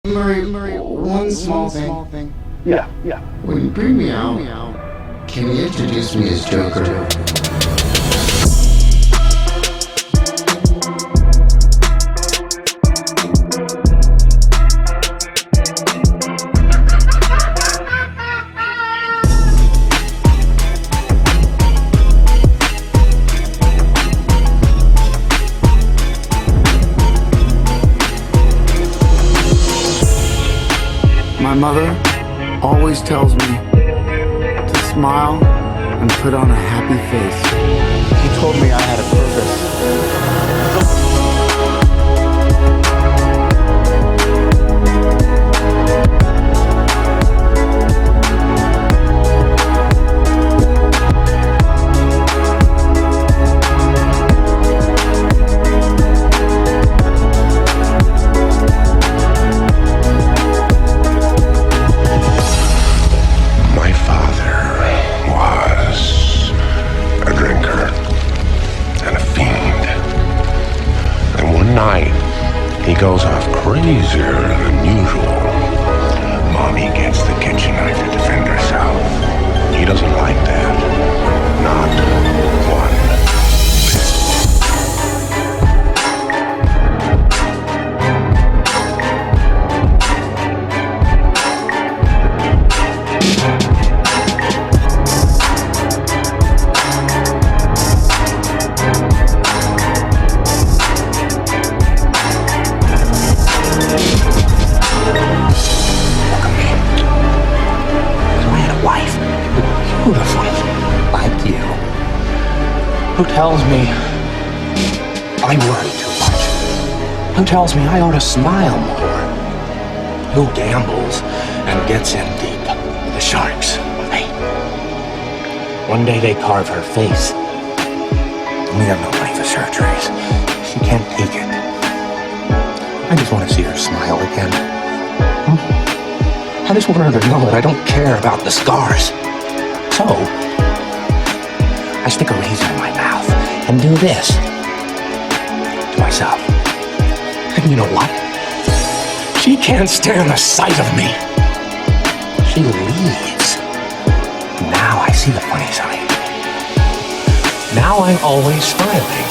Murray, one small thing. Yeah. When you bring me out, can you introduce me as Joker? My mother always tells me to smile and put on a happy face. She told me I had a purpose. He goes off crazier than usual. Mommy gets the kitchen knife to defend herself. He doesn't like that. Not one Who tells me I worry too much? Who tells me I ought to smile more? Who gambles and gets in deep with the sharks? Hey, one day they carve her face. We have no money for surgeries. She can't take it. I just want to see her smile again. I just want her to know that I don't care about the scars. So, I stick a razor in my mouth and do this to myself. And you know what? She can't stand the sight of me. She leaves. Now I see the funny side. Now I'm always smiling.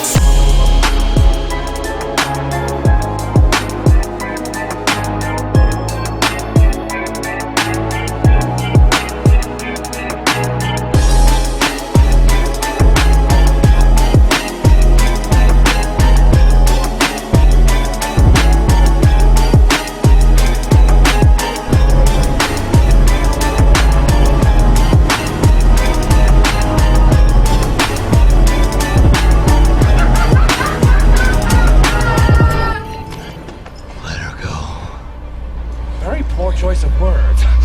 Very poor choice of words.